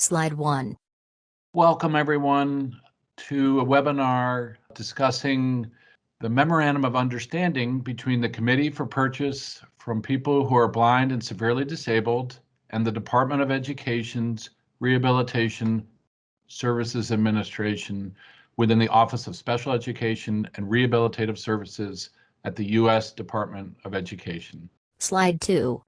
Slide 1. Welcome, everyone, to a webinar discussing the Memorandum of Understanding between the Committee for Purchase from People Who Are Blind and Severely Disabled and the Department of Education's Rehabilitation Services Administration within the Office of Special Education and Rehabilitative Services at the U.S. Department of Education. Slide 2.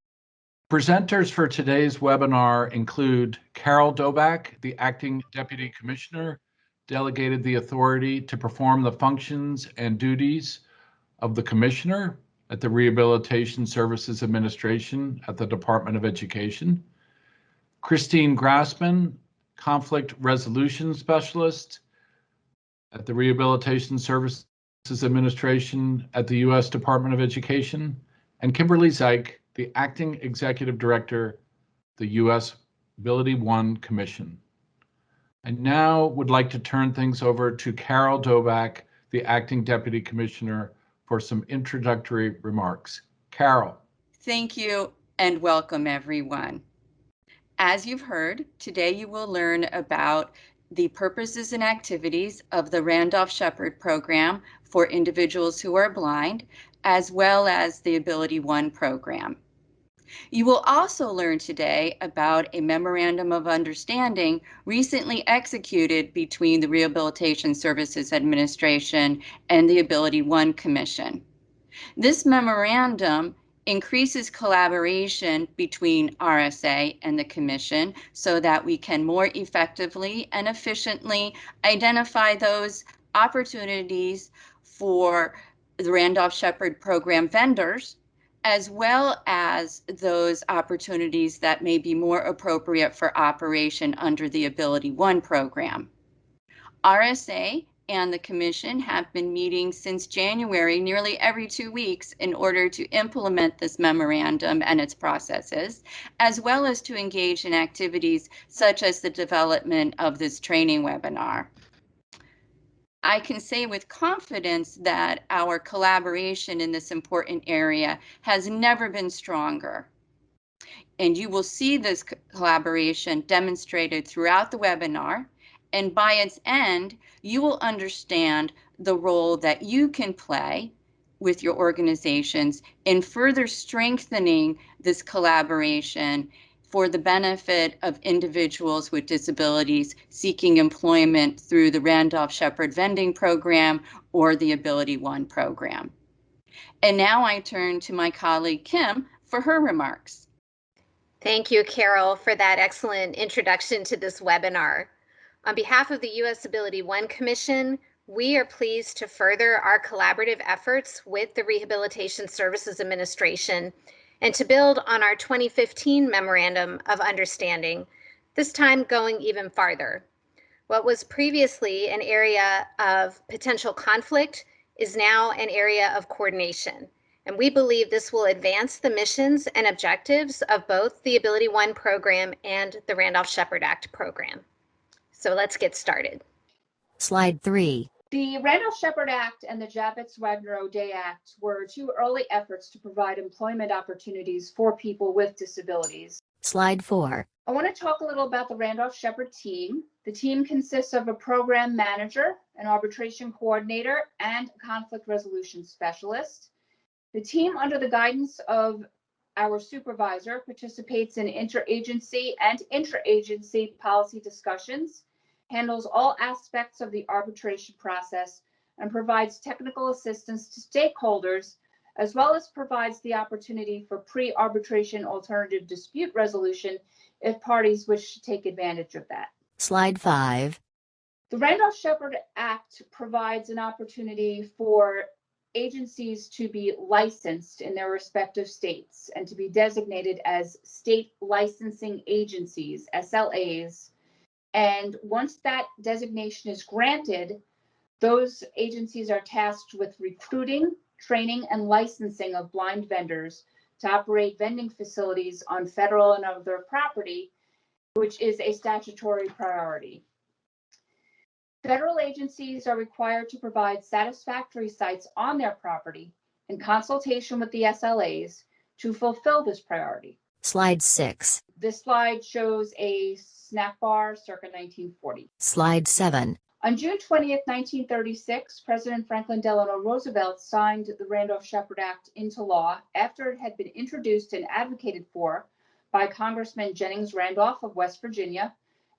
Presenters for today's webinar include Carol Doback, the Acting Deputy Commissioner, delegated the authority to perform the functions and duties of the Commissioner at the Rehabilitation Services Administration at the Department of Education. Christine Grassman, Conflict Resolution Specialist at the Rehabilitation Services Administration at the U.S. Department of Education. And Kimberly Zeich, the Acting Executive Director, the U.S. AbilityOne Commission. I now would like to turn things over to Carol Doback, the Acting Deputy Commissioner, for some introductory remarks. Carol. Thank you and welcome, everyone. As you've heard, today you will learn about the purposes and activities of the Randolph-Shepard program for individuals who are blind, as well as the AbilityOne program. You will also learn today about a Memorandum of Understanding recently executed between the Rehabilitation Services Administration and the AbilityOne Commission. This memorandum increases collaboration between RSA and the Commission so that we can more effectively and efficiently identify those opportunities for the Randolph-Shepard program vendors, as well as those opportunities that may be more appropriate for operation under the AbilityOne program. RSA and the Commission have been meeting since January nearly every 2 weeks in order to implement this memorandum and its processes, as well as to engage in activities such as the development of this training webinar. I can say with confidence that our collaboration in this important area has never been stronger. And you will see this collaboration demonstrated throughout the webinar. And by its end, you will understand the role that you can play with your organizations in further strengthening this collaboration for the benefit of individuals with disabilities seeking employment through the Randolph-Shepard Vending program or the AbilityOne program. And now I turn to my colleague Kim for her remarks. Thank you, Carol, for that excellent introduction to this webinar. On behalf of the U.S. AbilityOne Commission, we are pleased to further our collaborative efforts with the Rehabilitation Services Administration and to build on our 2015 Memorandum of Understanding, this time going even farther. What was previously an area of potential conflict is now an area of coordination, and we believe this will advance the missions and objectives of both the AbilityOne program and the Randolph-Shepard Act program. So let's get started. Slide 3. The Randolph-Shepard Act and the Javits-Wagner-O'Day Act were two early efforts to provide employment opportunities for people with disabilities. Slide 4. I want to talk a little about the Randolph-Shepard team. The team consists of a program manager, an arbitration coordinator, and a conflict resolution specialist. The team, under the guidance of our supervisor, participates in interagency and intra-agency policy discussions, handles all aspects of the arbitration process, and provides technical assistance to stakeholders, as well as provides the opportunity for pre-arbitration alternative dispute resolution if parties wish to take advantage of that. Slide 5. The Randolph-Shepard Act provides an opportunity for agencies to be licensed in their respective states and to be designated as state licensing agencies, SLAs. And once that designation is granted, those agencies are tasked with recruiting, training, and licensing of blind vendors to operate vending facilities on federal and other property, which is a statutory priority. Federal agencies are required to provide satisfactory sites on their property in consultation with the SLAs to fulfill this priority. Slide 6. This slide shows a snack bar circa 1940. Slide 7. On June 20th, 1936, President Franklin Delano Roosevelt signed the Randolph-Shepard Act into law after it had been introduced and advocated for by Congressman Jennings Randolph of West Virginia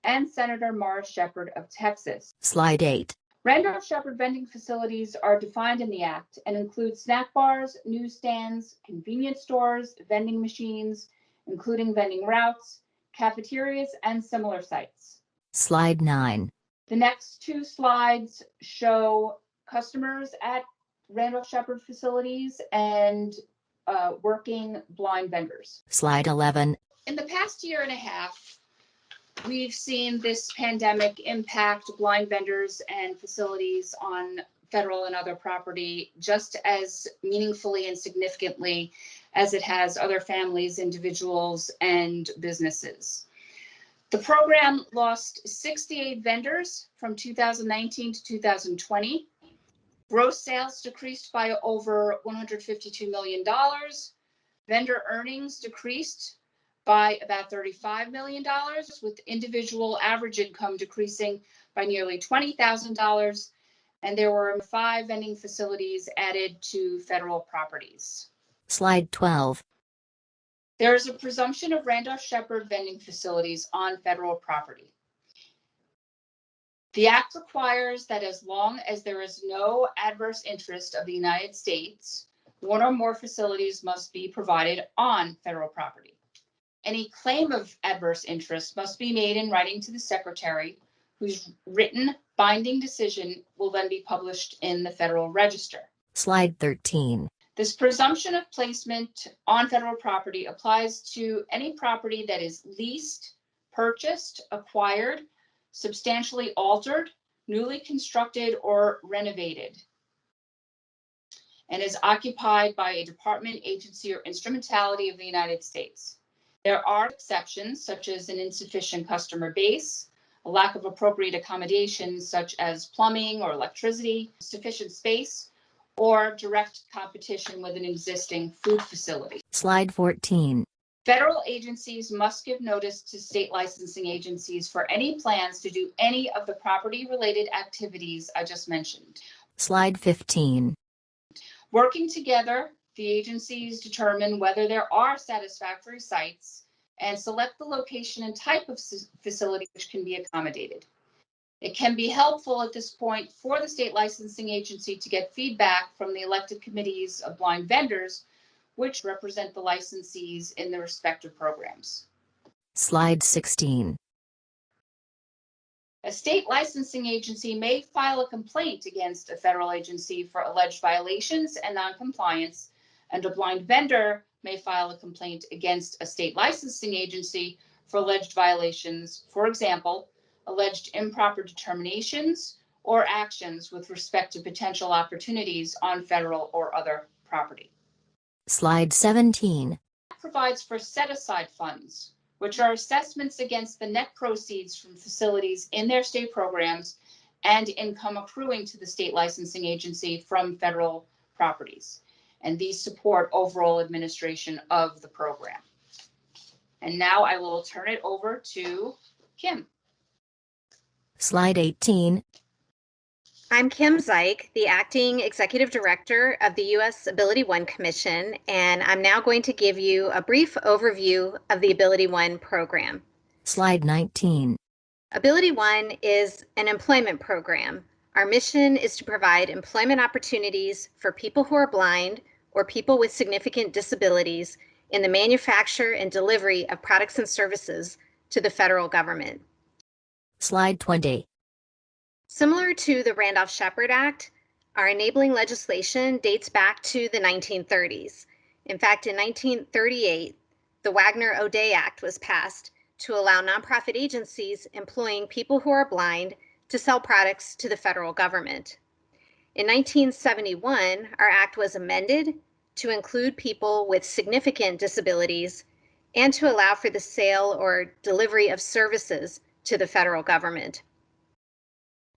and Senator Morris Sheppard of Texas. Slide 8. Randolph-Shepard vending facilities are defined in the Act and include snack bars, newsstands, convenience stores, vending machines, including vending routes, cafeterias, and similar sites. Slide 9. The next two slides show customers at Randolph-Shepard facilities and working blind vendors. Slide 11. In the past year and a half, we've seen this pandemic impact blind vendors and facilities on federal and other property just as meaningfully and significantly as it has other families, individuals, and businesses. The program lost 68 vendors from 2019 to 2020. Gross sales decreased by over $152 million. Vendor earnings decreased by about $35 million, with individual average income decreasing by nearly $20,000. And there were 5 vending facilities added to federal properties. Slide 12. There is a presumption of Randolph-Shepard vending facilities on federal property. The Act requires that as long as there is no adverse interest of the United States, one or more facilities must be provided on federal property. Any claim of adverse interest must be made in writing to the Secretary, whose written binding decision will then be published in the Federal Register. Slide 13. This presumption of placement on federal property applies to any property that is leased, purchased, acquired, substantially altered, newly constructed, or renovated, and is occupied by a department, agency, or instrumentality of the United States. There are exceptions, such as an insufficient customer base, a lack of appropriate accommodations, such as plumbing or electricity, sufficient space, or direct competition with an existing food facility. Slide 14. Federal agencies must give notice to state licensing agencies for any plans to do any of the property-related activities I just mentioned. Slide 15. Working together, the agencies determine whether there are satisfactory sites and select the location and type of facility which can be accommodated. It can be helpful at this point for the state licensing agency to get feedback from the elected committees of blind vendors, which represent the licensees in the respective programs. Slide 16. A state licensing agency may file a complaint against a federal agency for alleged violations and noncompliance, and a blind vendor may file a complaint against a state licensing agency for alleged violations, for example, alleged improper determinations or actions with respect to potential opportunities on federal or other property. Slide 17. It provides for set-aside funds, which are assessments against the net proceeds from facilities in their state programs and income accruing to the state licensing agency from federal properties. And these support overall administration of the program. And now I will turn it over to Kim. Slide 18. I'm Kim Zeik, the Acting Executive Director of the U.S. AbilityOne Commission, and I'm now going to give you a brief overview of the AbilityOne program. Slide 19. AbilityOne is an employment program. Our mission is to provide employment opportunities for people who are blind or people with significant disabilities in the manufacture and delivery of products and services to the federal government. Slide 20. Similar to the Randolph-Shepard Act, our enabling legislation dates back to the 1930s. In fact, in 1938, the Wagner-O'Day Act was passed to allow nonprofit agencies employing people who are blind to sell products to the federal government. In 1971, our act was amended to include people with significant disabilities and to allow for the sale or delivery of services to the federal government.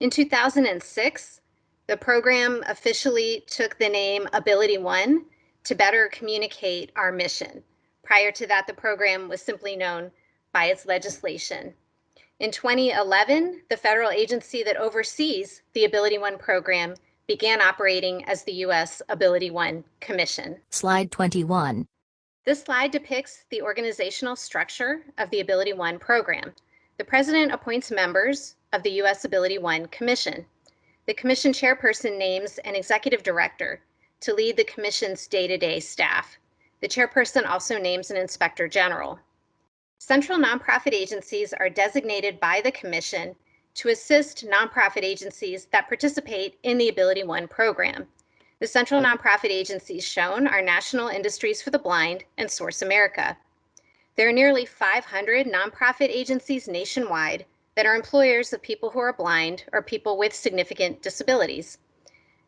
In 2006, the program officially took the name AbilityOne to better communicate our mission. Prior to that, the program was simply known by its legislation. In 2011, the federal agency that oversees the AbilityOne program began operating as the U.S. AbilityOne Commission. Slide 21. This slide depicts the organizational structure of the AbilityOne program. The President appoints members of the U.S. AbilityOne Commission. The Commission chairperson names an executive director to lead the Commission's day-to-day staff. The chairperson also names an inspector general. Central nonprofit agencies are designated by the Commission to assist nonprofit agencies that participate in the AbilityOne program. The central nonprofit agencies shown are National Industries for the Blind and Source America. There are nearly 500 nonprofit agencies nationwide that are employers of people who are blind or people with significant disabilities.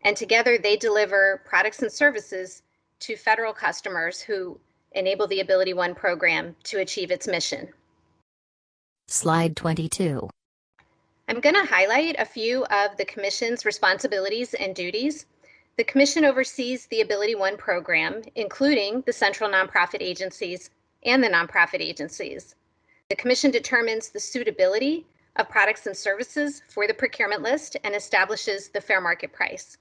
And together they deliver products and services to federal customers who enable the AbilityOne program to achieve its mission. Slide 22. I'm going to highlight a few of the Commission's responsibilities and duties. The Commission oversees the AbilityOne program, including the central nonprofit agencies and the nonprofit agencies. The Commission determines the suitability of products and services for the procurement list and establishes the fair market price.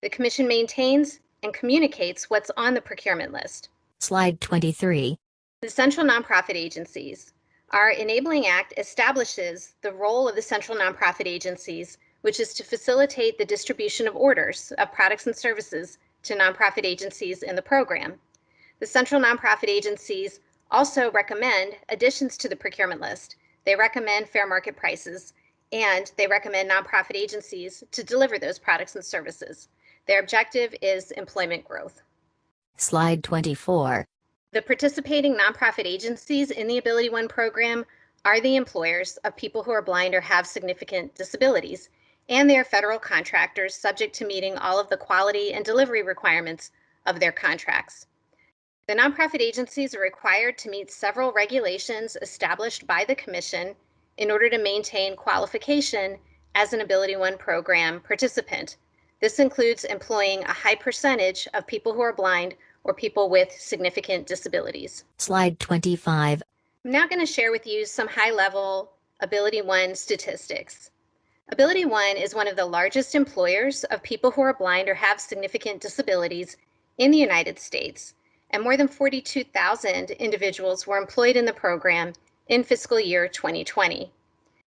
The Commission maintains and communicates what's on the procurement list. Slide 23. The central nonprofit agencies. Our Enabling Act establishes the role of the central nonprofit agencies, which is to facilitate the distribution of orders of products and services to nonprofit agencies in the program. The central nonprofit agencies also recommend additions to the procurement list. They recommend fair market prices, and they recommend nonprofit agencies to deliver those products and services. Their objective is employment growth. Slide 24. The participating nonprofit agencies in the AbilityOne program are the employers of people who are blind or have significant disabilities, and they are federal contractors subject to meeting all of the quality and delivery requirements of their contracts. The nonprofit agencies are required to meet several regulations established by the Commission in order to maintain qualification as an AbilityOne program participant. This includes employing a high percentage of people who are blind or people with significant disabilities. Slide 25. I'm now going to share with you some high-level AbilityOne statistics. AbilityOne is one of the largest employers of people who are blind or have significant disabilities in the United States, and more than 42,000 individuals were employed in the program in fiscal year 2020.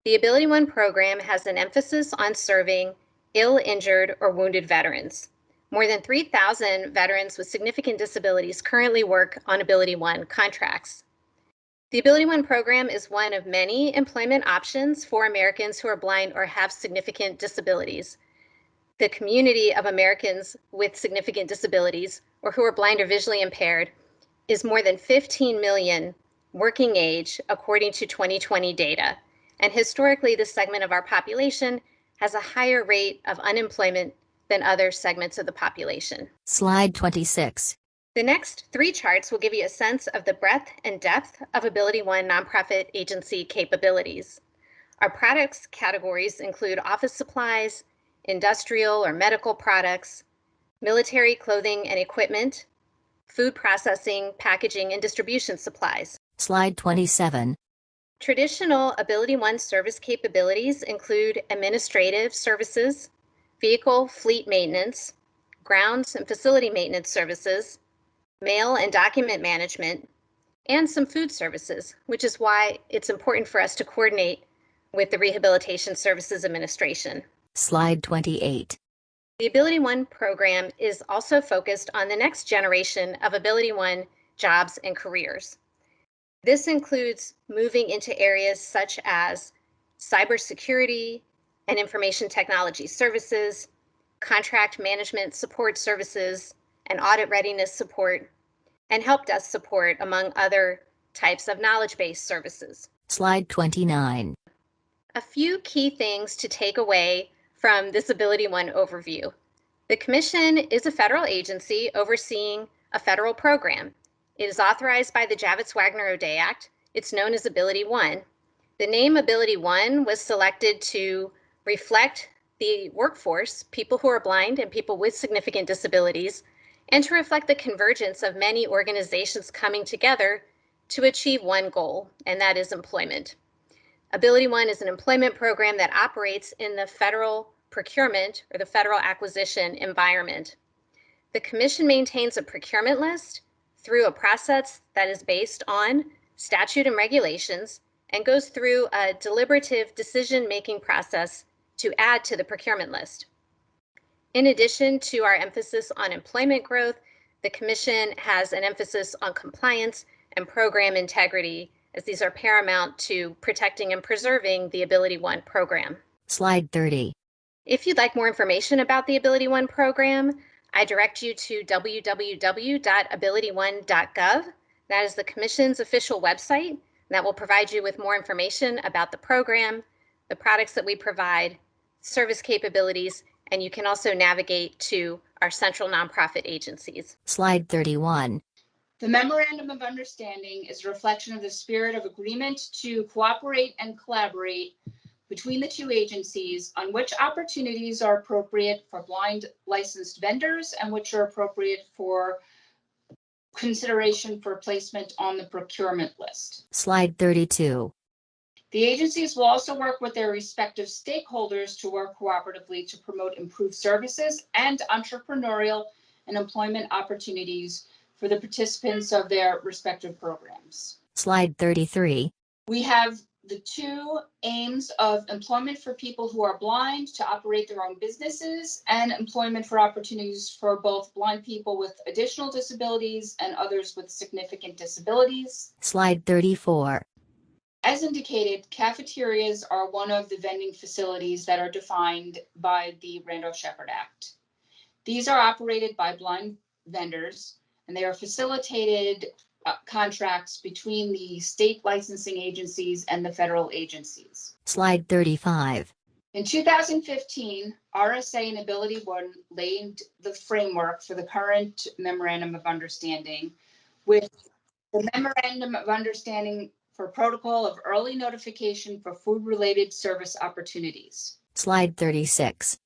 The AbilityOne program has an emphasis on serving ill, injured, or wounded veterans. More than 3,000 veterans with significant disabilities currently work on AbilityOne contracts. The AbilityOne program is one of many employment options for Americans who are blind or have significant disabilities. The community of Americans with significant disabilities or who are blind or visually impaired is more than 15 million working age according to 2020 data. And historically, this segment of our population has a higher rate of unemployment than other segments of the population. Slide 26. The next three charts will give you a sense of the breadth and depth of AbilityOne nonprofit agency capabilities. Our products categories include office supplies, industrial or medical products, military clothing and equipment, food processing, packaging, and distribution supplies. Slide 27. Traditional AbilityOne service capabilities include administrative services, vehicle fleet maintenance, grounds and facility maintenance services, mail and document management, and some food services, which is why it's important for us to coordinate with the Rehabilitation Services Administration. Slide 28. The AbilityOne program is also focused on the next generation of AbilityOne jobs and careers. This includes moving into areas such as cybersecurity and information technology services, contract management support services, and audit readiness support, and help desk support, among other types of knowledge-based services. Slide 29. A few key things to take away from this AbilityOne overview. The Commission is a federal agency overseeing a federal program. It is authorized by the Javits-Wagner-O'Day Act. It's known as AbilityOne. The name AbilityOne was selected to reflect the workforce, people who are blind and people with significant disabilities, and to reflect the convergence of many organizations coming together to achieve one goal, and that is employment. AbilityOne is an employment program that operates in the federal procurement or the federal acquisition environment. The Commission maintains a procurement list through a process that is based on statute and regulations and goes through a deliberative decision-making process to add to the procurement list. In addition to our emphasis on employment growth, the Commission has an emphasis on compliance and program integrity, as these are paramount to protecting and preserving the AbilityOne program. Slide 30. If you'd like more information about the AbilityOne program, I direct you to www.abilityone.gov. That is the Commission's official website, and that will provide you with more information about the program, the products that we provide, service capabilities, and you can also navigate to our central nonprofit agencies. Slide 31. The Memorandum of Understanding is a reflection of the spirit of agreement to cooperate and collaborate between the two agencies on which opportunities are appropriate for blind licensed vendors and which are appropriate for consideration for placement on the procurement list. Slide 32. The agencies will also work with their respective stakeholders to work cooperatively to promote improved services and entrepreneurial and employment opportunities for the participants of their respective programs. Slide 33. We have the two aims of employment for people who are blind to operate their own businesses and employment for opportunities for both blind people with additional disabilities and others with significant disabilities. Slide 34. As indicated, cafeterias are one of the vending facilities that are defined by the Randolph-Sheppard Act. These are operated by blind vendors, and they are facilitated contracts between the state licensing agencies and the federal agencies. Slide 35. In 2015, RSA and AbilityOne laid the framework for the current Memorandum of Understanding with the Memorandum of Understanding for Protocol of Early Notification for Food-Related Service Opportunities. Slide 36.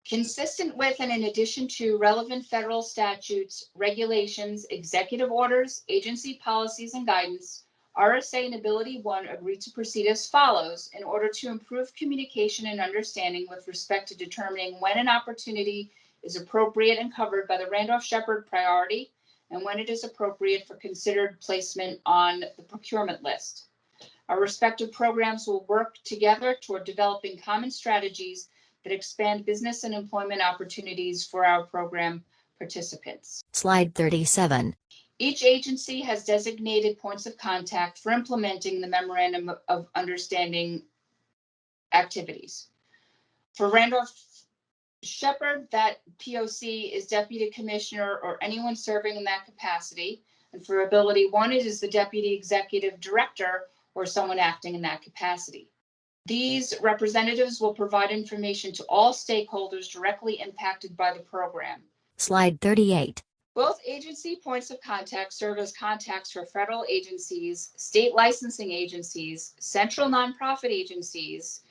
Consistent with and in addition to relevant federal statutes, regulations, executive orders, agency policies, and guidance, RSA and AbilityOne agreed to proceed as follows in order to improve communication and understanding with respect to determining when an opportunity is appropriate and covered by the Randolph-Shepard priority and when it is appropriate for considered placement on the procurement list. Our respective programs will work together toward developing common strategies that expand business and employment opportunities for our program participants. Slide 37. Each agency has designated points of contact for implementing the Memorandum of Understanding activities. For Randolph-Shepard, that POC is Deputy Commissioner or anyone serving in that capacity. And for AbilityOne, it is the Deputy Executive Director or someone acting in that capacity. These representatives will provide information to all stakeholders directly impacted by the program. Slide 38. Both agency points of contact serve as contacts for federal agencies, state licensing agencies, central nonprofit agencies,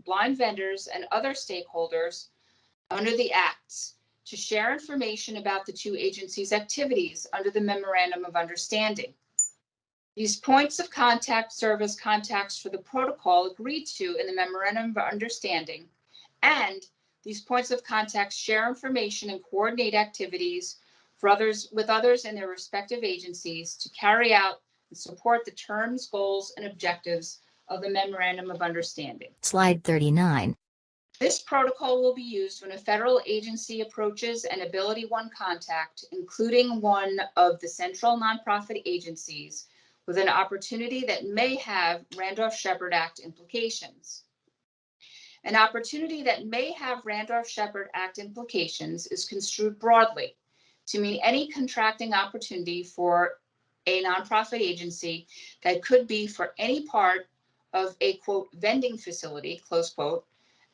blind vendors, and other stakeholders under the Acts to share information about the two agencies' activities under the Memorandum of Understanding. These points of contact serve as contacts for the protocol agreed to in the Memorandum of Understanding, and these points of contact share information and coordinate activities with others in their respective agencies to carry out and support the terms, goals, and objectives of the Memorandum of Understanding. Slide 39. This protocol will be used when a federal agency approaches an AbilityOne contact, including one of the central nonprofit agencies, with an opportunity that may have Randolph-Shepard Act implications. An opportunity that may have Randolph-Shepard Act implications is construed broadly to mean any contracting opportunity for a nonprofit agency that could be for any part of a, quote, vending facility, close quote,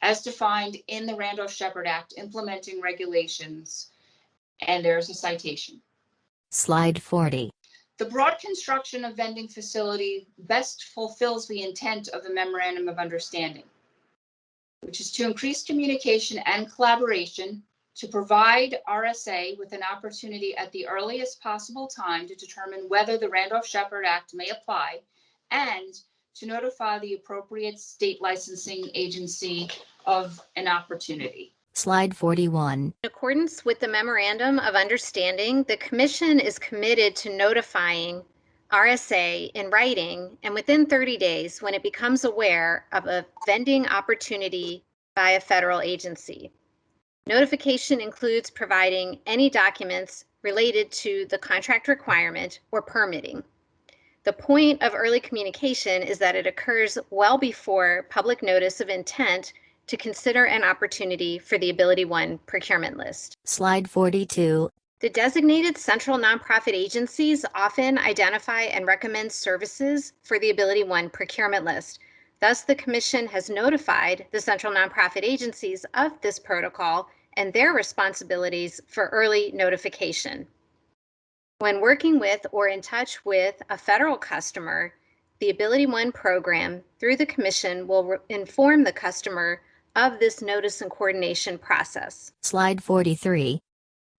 as defined in the Randolph-Shepard Act implementing regulations, and there's a citation. Slide 40. The broad construction of vending facility best fulfills the intent of the Memorandum of Understanding, which is to increase communication and collaboration, to provide RSA with an opportunity at the earliest possible time to determine whether the Randolph-Shepard Act may apply, and to notify the appropriate state licensing agency of an opportunity. Slide 41. In accordance with the Memorandum of Understanding, the Commission is committed to notifying RSA in writing and within 30 days when it becomes aware of a vending opportunity by a federal agency. Notification includes providing any documents related to the contract requirement or permitting. The point of early communication is that it occurs well before public notice of intent to consider an opportunity for the AbilityOne Procurement List. Slide 42. The designated central nonprofit agencies often identify and recommend services for the AbilityOne Procurement List. Thus, the Commission has notified the central nonprofit agencies of this protocol and their responsibilities for early notification. When working with or in touch with a federal customer, the AbilityOne program through the Commission will inform the customer of this notice and coordination process. Slide 43.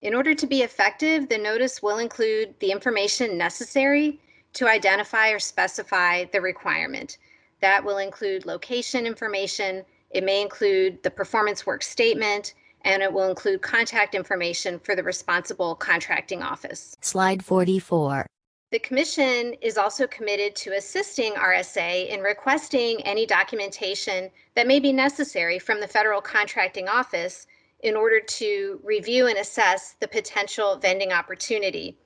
In order to be effective, the notice will include the information necessary to identify or specify the requirement. That will include location information, it may include the performance work statement, and it will include contact information for the responsible contracting office. Slide 44. The Commission is also committed to assisting RSA in requesting any documentation that may be necessary from the Federal Contracting Office in order to review and assess the potential vending opportunity.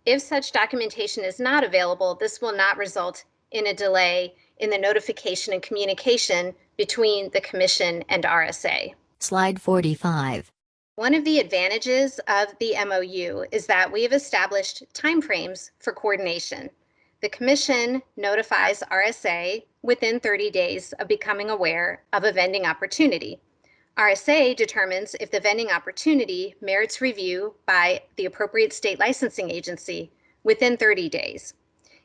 If such documentation is not available, this will not result in a delay in the notification and communication between the Commission and RSA. Slide 45. One of the advantages of the MOU is that we have established timeframes for coordination. The Commission notifies RSA within 30 days of becoming aware of a vending opportunity. RSA determines if the vending opportunity merits review by the appropriate state licensing agency within 30 days.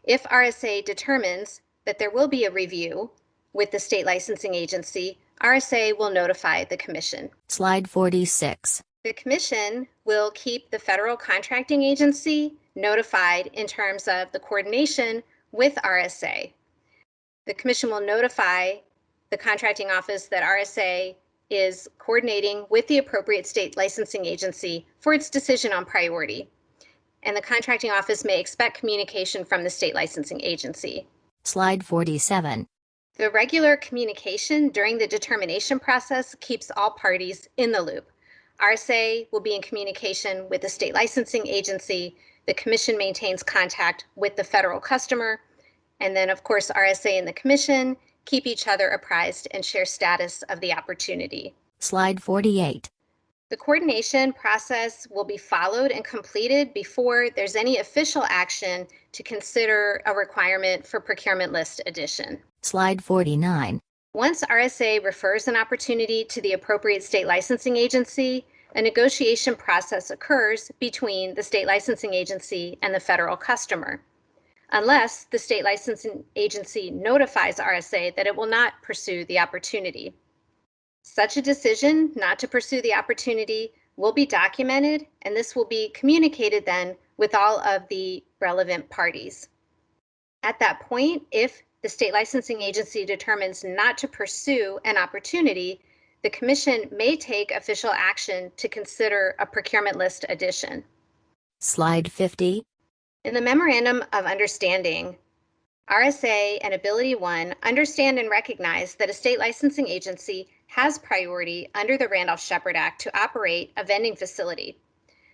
If RSA determines that there will be a review with the state licensing agency, RSA will notify the Commission. Slide 46. The Commission will keep the federal contracting agency notified in terms of the coordination with RSA. The Commission will notify the contracting office that RSA is coordinating with the appropriate state licensing agency for its decision on priority. And the contracting office may expect communication from the state licensing agency. Slide 47. The regular communication during the determination process keeps all parties in the loop. RSA will be in communication with the state licensing agency. The Commission maintains contact with the federal customer. And then, of course, RSA and the Commission keep each other apprised and share status of the opportunity. Slide 48. The coordination process will be followed and completed before there's any official action to consider a requirement for procurement list addition. Slide 49. Once RSA refers an opportunity to the appropriate state licensing agency, a negotiation process occurs between the state licensing agency and the federal customer, unless the state licensing agency notifies RSA that it will not pursue the opportunity. Such a decision not to pursue the opportunity will be documented, and this will be communicated then with all of the relevant parties. At that point, if the state licensing agency determines not to pursue an opportunity, the Commission may take official action to consider a procurement list addition. Slide 50. In the Memorandum of Understanding, RSA and AbilityOne understand and recognize that a state licensing agency has priority under the Randolph-Sheppard Act to operate a vending facility.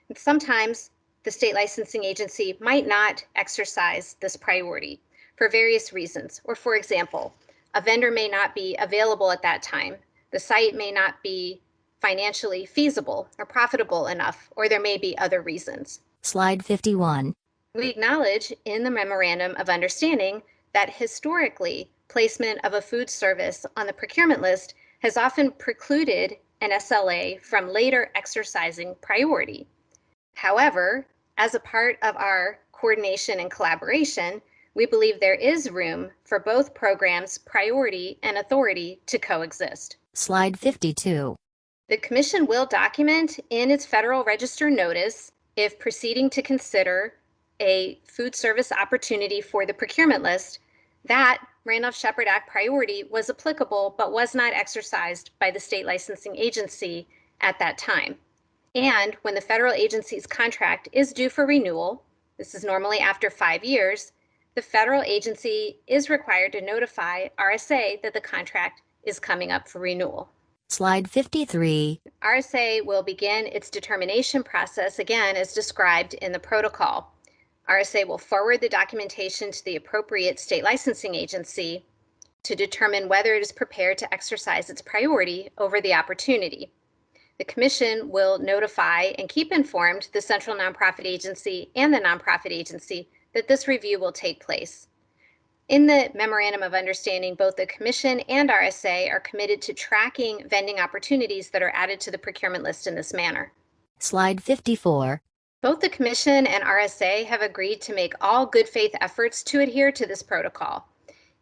And sometimes the state licensing agency might not exercise this priority for various reasons. Or for example, a vendor may not be available at that time. The site may not be financially feasible or profitable enough, or there may be other reasons. Slide 51. We acknowledge in the Memorandum of Understanding that historically, placement of a food service on the procurement list has often precluded an SLA from later exercising priority. However, as a part of our coordination and collaboration, we believe there is room for both programs' priority and authority to coexist. Slide 52. The Commission will document in its Federal Register notice if proceeding to consider a food service opportunity for the procurement list that Randolph-Sheppard Act priority was applicable but was not exercised by the state licensing agency at that time. And when the federal agency's contract is due for renewal, this is normally after 5 years, the federal agency is required to notify RSA that the contract is coming up for renewal. Slide 53. RSA will begin its determination process again as described in the protocol. RSA will forward the documentation to the appropriate state licensing agency to determine whether it is prepared to exercise its priority over the opportunity. The Commission will notify and keep informed the central nonprofit agency and the nonprofit agency that this review will take place. In the Memorandum of Understanding, both the Commission and RSA are committed to tracking vending opportunities that are added to the procurement list in this manner. Slide 54. Both the Commission and RSA have agreed to make all good faith efforts to adhere to this protocol.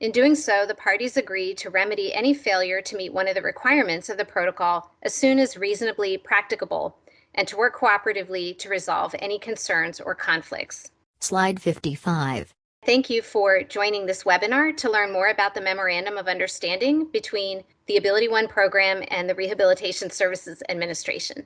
In doing so, the parties agree to remedy any failure to meet one of the requirements of the protocol as soon as reasonably practicable, and to work cooperatively to resolve any concerns or conflicts. Slide 55. Thank you for joining this webinar to learn more about the Memorandum of Understanding between the AbilityOne Program and the Rehabilitation Services Administration.